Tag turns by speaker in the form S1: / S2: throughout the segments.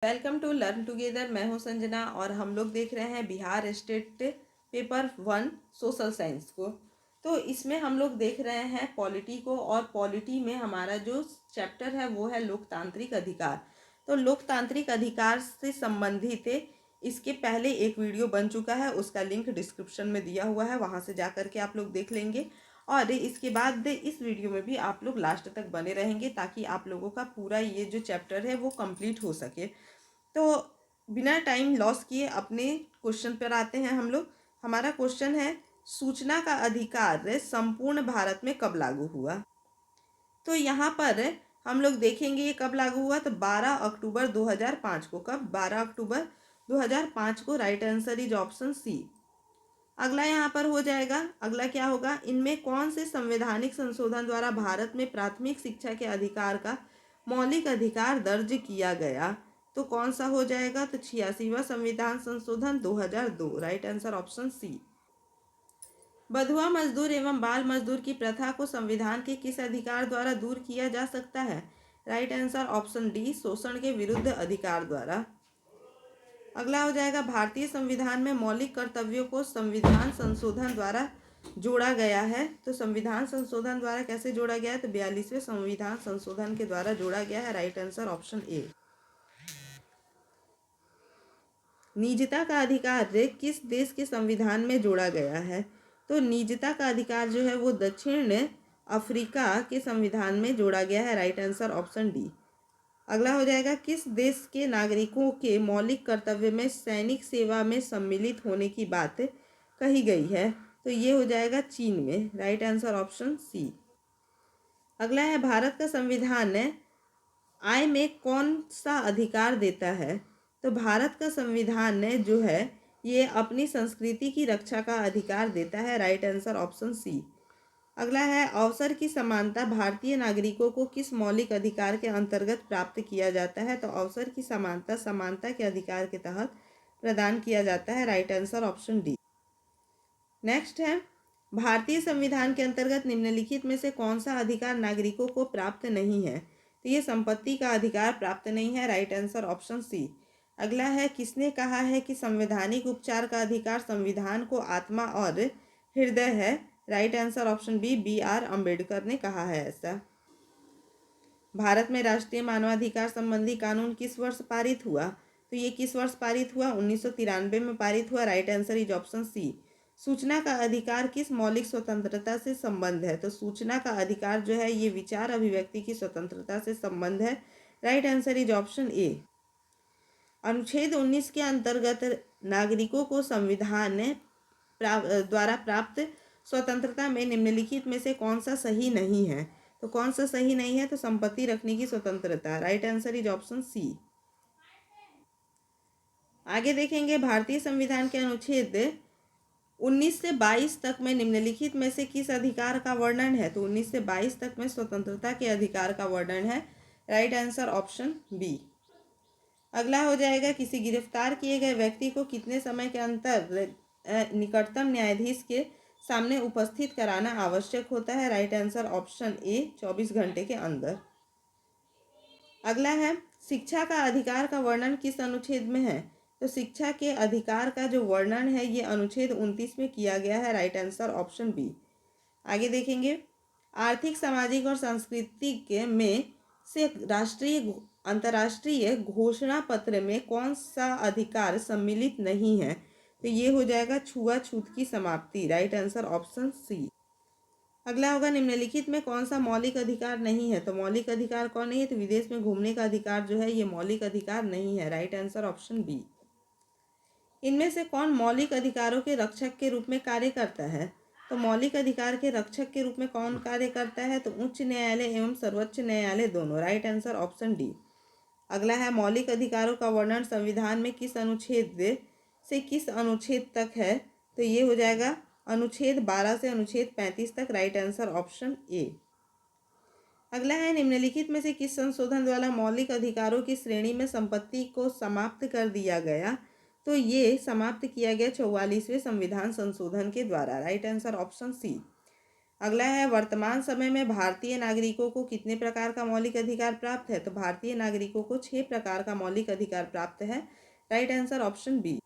S1: Welcome to learn together. मैं हूं संजना और हम लोग देख रहे हैं Bihar state paper 1 social science को। तो इसमें हम लोग देख रहे हैं पॉलिटी को, और पॉलिटी में हमारा जो चैप्टर है वो है लोकतांत्रिक अधिकार। तो लोकतांत्रिक अधिकार से संबंधित इसके पहले एक वीडियो बन चुका है, उसका लिंक डिस्क्रिप्शन में दिया हुआ है, वहाँ से जा कर के आप लोग देख लेंगे। और इसके बाद इस वीडियो में भी आप लोग लास्ट तक बने रहेंगे ताकि आप लोगों का पूरा ये जो चैप्टर है वो कंप्लीट हो सके। तो बिना टाइम लॉस किए अपने क्वेश्चन पर आते हैं हम लोग। हमारा क्वेश्चन है, सूचना का अधिकार संपूर्ण भारत में कब लागू हुआ? तो यहाँ पर हम लोग देखेंगे ये कब लागू हुआ। तो 12 अक्टूबर 2005 को। कब? 12 अक्टूबर 2005 को। Right answer is option C. अगला यहाँ पर हो जाएगा, अगला क्या होगा, इनमें कौन से संवैधानिक संशोधन द्वारा भारत में प्राथमिक शिक्षा के अधिकार का मौलिक अधिकार दर्ज किया गया? तो कौन सा हो जाएगा? तो 86वां संविधान संशोधन 2002। Right answer option C. बंधुआ मजदूर एवं बाल मजदूर की प्रथा को संविधान के किस अधिकार द्वारा दूर किया जा सकता है? राइट आंसर ऑप्शन डी, शोषण के विरुद्ध अधिकार द्वारा। अगला हो जाएगा, भारतीय संविधान में मौलिक कर्तव्यों को संविधान संशोधन द्वारा जोड़ा गया है। तो संविधान संशोधन द्वारा कैसे जोड़ा गया है? तो 42वें संविधान संशोधन के द्वारा जोड़ा गया है। Right answer option A. निजता का अधिकार किस देश के संविधान में जोड़ा गया है? तो निजता का अधिकार जो है वो दक्षिण अफ्रीका के संविधान में जोड़ा गया है। Right answer option D. अगला हो जाएगा, किस देश के नागरिकों के मौलिक कर्तव्य में सैनिक सेवा में सम्मिलित होने की बात कही गई है? तो ये हो जाएगा चीन में। Right answer option C. अगला है, भारत का संविधान आय में कौन सा अधिकार देता है? तो भारत का संविधान जो है ये अपनी संस्कृति की रक्षा का अधिकार देता है। Right answer option C. अगला है, अवसर की समानता भारतीय नागरिकों को किस मौलिक अधिकार के अंतर्गत प्राप्त किया जाता है? तो अवसर की समानता समानता के अधिकार के तहत प्रदान किया जाता है। Right answer option D. Next है, भारतीय संविधान के अंतर्गत निम्नलिखित में से कौन सा अधिकार नागरिकों को प्राप्त नहीं है? तो ये संपत्ति का अधिकार प्राप्त नहीं है। Right answer option C. अगला है, किसने कहा है कि संवैधानिक उपचार का अधिकार संविधान को आत्मा और हृदय है? Right answer option B, B.R. Ambedkar ने कहा है ऐसा। भारत में राष्ट्रीय मानवाधिकार संबंधी कानून किस वर्ष पारित हुआ? तो ये किस वर्ष पारित हुआ? 1993 में पारित हुआ। Right answer is option C. सूचना का अधिकार किस मौलिक स्वतंत्रता से संबंध है? तो सूचना का अधिकार जो है ये विचार अभिव्यक्ति की स्वतंत्रता से संबंध है। Right answer is option A. अनुच्छेद 19 के अंतर्गत नागरिकों को संविधान द्वारा प्राप्त स्वतंत्रता में निम्नलिखित में से कौन सा सही नहीं है? तो कौन सा सही नहीं है? तो संपत्ति रखने की स्वतंत्रता। Right answer is option C. आगे देखेंगे, भारतीय संविधान के अनुच्छेद 19 से 22 तक में निम्नलिखित में से किस अधिकार का वर्णन है? तो 19 से 22 तक में स्वतंत्रता के अधिकार का वर्णन है। Right answer option B. अगला हो जाएगा, किसी गिरफ्तार किए गए व्यक्ति को कितने समय के अंतर निकटतम न्यायाधीश के सामने उपस्थित कराना आवश्यक होता है? राइट आंसर ऑप्शन ए, 24 घंटे के अंदर। अगला है, शिक्षा का अधिकार का वर्णन किस अनुच्छेद में है? तो शिक्षा के अधिकार का जो वर्णन है ये अनुच्छेद 29 में किया गया है। Right answer option B. आगे देखेंगे, आर्थिक, सामाजिक और सांस्कृतिक में से राष्ट्रीय अंतर्राष्ट्रीय घोषणा पत्र में कौन सा अधिकार सम्मिलित नहीं है? तो ये हो जाएगा छुआछूत की समाप्ति। Right answer option C. अगला होगा, निम्नलिखित में कौन सा मौलिक अधिकार नहीं है? तो मौलिक अधिकार कौन नहीं है? तो विदेश में घूमने का अधिकार जो है ये मौलिक अधिकार नहीं है। Right answer option B. इनमें से कौन मौलिक अधिकारों के रक्षक के रूप में कार्य करता है? तो मौलिक अधिकार के रक्षक के रूप में कौन कार्य करता है? तो उच्च न्यायालय एवं सर्वोच्च न्यायालय दोनों। Right answer option D. अगला है, मौलिक अधिकारों का वर्णन संविधान में किस अनुच्छेद से किस अनुच्छेद तक है? तो ये हो जाएगा अनुच्छेद 12 से अनुच्छेद 35 तक। Right answer option A. अगला है, निम्नलिखित में से किस संशोधन द्वारा मौलिक अधिकारों की श्रेणी में संपत्ति को समाप्त कर दिया गया? तो ये समाप्त किया गया 44वें संविधान संशोधन के द्वारा। Right answer option C. अगला है वर्तमान समय में भारतीय नागरिकों को कितने प्रकार का मौलिक अधिकार प्राप्त है? तो भारतीय नागरिकों को 6 प्रकार का मौलिक अधिकार प्राप्त है। Right answer option B.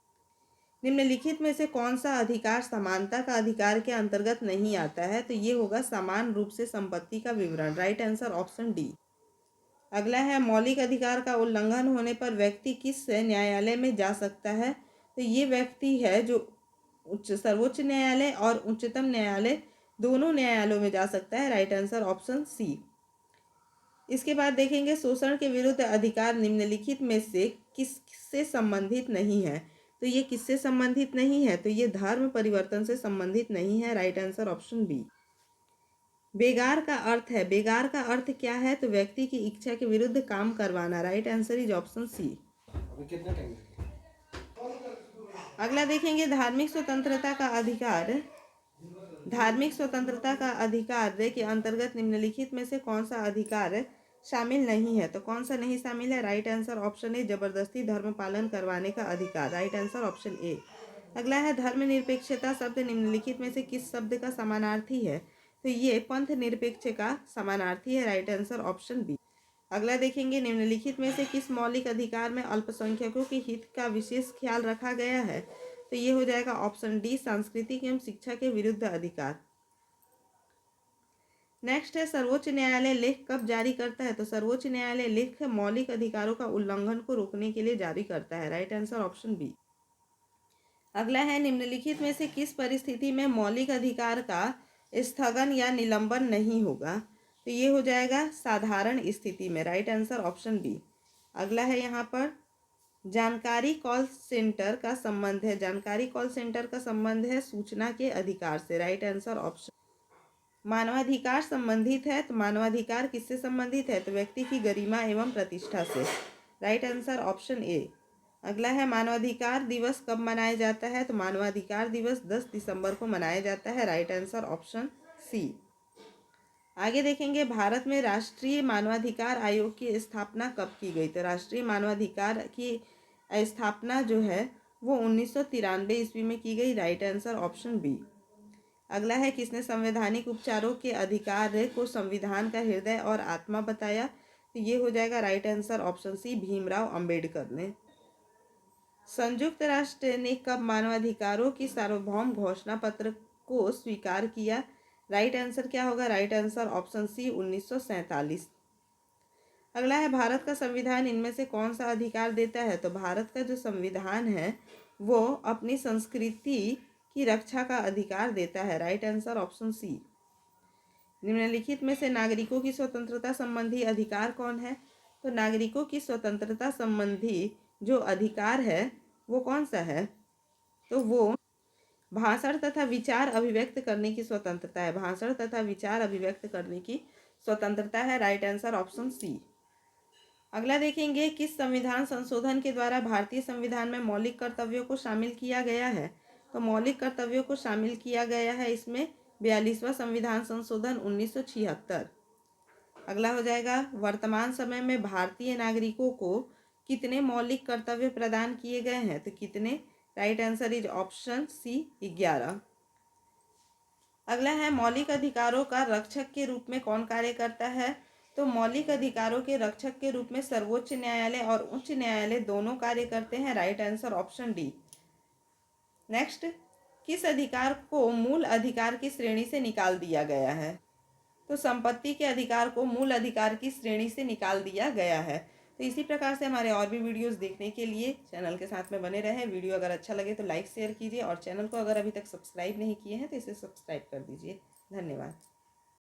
S1: निम्नलिखित में से कौन सा अधिकार समानता का अधिकार के अंतर्गत नहीं आता है? तो ये होगा समान रूप से संपत्ति का विवरण। Right answer option D. अगला है मौलिक अधिकार का उल्लंघन होने पर व्यक्ति किस न्यायालय में जा सकता है? तो ये व्यक्ति है जो सर्वोच्च न्यायालय और उच्चतम न्यायालय दोनों न्यायालयों में जा सकता है। Right answer option C. इसके बाद देखेंगे शोषण के विरुद्ध अधिकार निम्नलिखित में से किससे संबंधित नहीं है? तो ये किससे संबंधित नहीं है? तो ये धर्म परिवर्तन से संबंधित नहीं है। Right answer option B. बेगार का अर्थ है, बेगार का अर्थ क्या है? तो व्यक्ति की इच्छा के विरुद्ध काम करवाना। Right answer is option C. अगला देखेंगे धार्मिक स्वतंत्रता का अधिकार। धार्मिक स्वतंत्रता का अधिकार के अंतर्गत निम्नलिखित में से कौन सा अधिकार शामिल नहीं है? तो कौन सा नहीं शामिल है? राइट आंसर ऑप्शन ए जबरदस्ती धर्म पालन करवाने का अधिकार। Right answer option A. अगला है धर्मनिरपेक्षता शब्द निम्नलिखित में से किस शब्द का समानार्थी है? तो ये पंथ निरपेक्ष का समानार्थी है। Right answer option B. अगला देखेंगे निम्नलिखित में से किस मौलिक अधिकार में अल्पसंख्यकों के हित का विशेष ख्याल रखा गया है? तो ये हो जाएगा ऑप्शन डी सांस्कृतिक एवं शिक्षा के विरुद्ध अधिकार। नेक्स्ट है सर्वोच्च न्यायालय लेख कब जारी करता है? तो सर्वोच्च न्यायालय लेख मौलिक अधिकारों का उल्लंघन को रोकने के लिए जारी करता है। Right answer option B. अगला है निम्नलिखित में से किस परिस्थिति में मौलिक अधिकार का स्थगन या निलंबन नहीं होगा? तो ये हो जाएगा साधारण स्थिति में। Right answer option B. अगला है यहाँ पर जानकारी कॉल सेंटर का संबंध है, जानकारी कॉल सेंटर का संबंध है सूचना के अधिकार से। Right answer option. मानवाधिकार संबंधित है, तो मानवाधिकार किससे संबंधित है? तो व्यक्ति की गरिमा एवं प्रतिष्ठा से। Right answer option A. अगला है मानवाधिकार दिवस कब मनाया जाता है? तो मानवाधिकार दिवस 10 दिसंबर को मनाया जाता है। Right answer option C. आगे देखेंगे भारत में राष्ट्रीय मानवाधिकार आयोग की स्थापना कब की गई? तो राष्ट्रीय मानवाधिकार की स्थापना जो है वो 1993 ईस्वी में की गई। Right answer option B. अगला है किसने संवैधानिक उपचारों के अधिकार को संविधान का हृदय और आत्मा बताया? तो ये हो जाएगा right answer option C Bhimrao Ambedkar ने। संयुक्त राष्ट्र ने कब मानवाधिकारों की सार्वभौम घोषणा पत्र को स्वीकार किया? राइट आंसर क्या होगा? Right answer option C 1947। अगला है भारत का संविधान इनमें से कौन सा अधिकार देता है? तो भारत का जो संविधान है वो अपनी संस्कृति की रक्षा का अधिकार देता है। Right answer option C. निम्नलिखित में से नागरिकों की स्वतंत्रता संबंधी अधिकार कौन है? तो नागरिकों की स्वतंत्रता संबंधी जो अधिकार है वो कौन सा है? तो वो भाषण तथा विचार अभिव्यक्त करने की स्वतंत्रता है। भाषण तथा विचार अभिव्यक्त करने की स्वतंत्रता है। Right answer option C. अगला देखेंगे किस संविधान संशोधन के द्वारा भारतीय संविधान में मौलिक कर्तव्यों को शामिल किया गया है? तो मौलिक कर्तव्यों को शामिल किया गया है इसमें 42वां संविधान संशोधन 1976। अगला हो जाएगा वर्तमान समय में भारतीय नागरिकों को कितने मौलिक कर्तव्य प्रदान किए गए हैं? तो कितने? Right answer is option C 11। अगला है मौलिक अधिकारों का रक्षक के रूप में कौन कार्य करता है? तो मौलिक अधिकारों के रक्षक के रूप में सर्वोच्च न्यायालय और उच्च न्यायालय दोनों कार्य करते हैं। Right answer option D. Next किस अधिकार को मूल अधिकार की श्रेणी से निकाल दिया गया है? तो संपत्ति के अधिकार को मूल अधिकार की श्रेणी से निकाल दिया गया है। तो इसी प्रकार से हमारे और भी वीडियोस देखने के लिए चैनल के साथ में बने रहें। वीडियो अगर अच्छा लगे तो लाइक शेयर कीजिए और चैनल को अगर अभी तक सब्सक्राइब नहीं किए हैं तो इसे सब्सक्राइब कर दीजिए। धन्यवाद।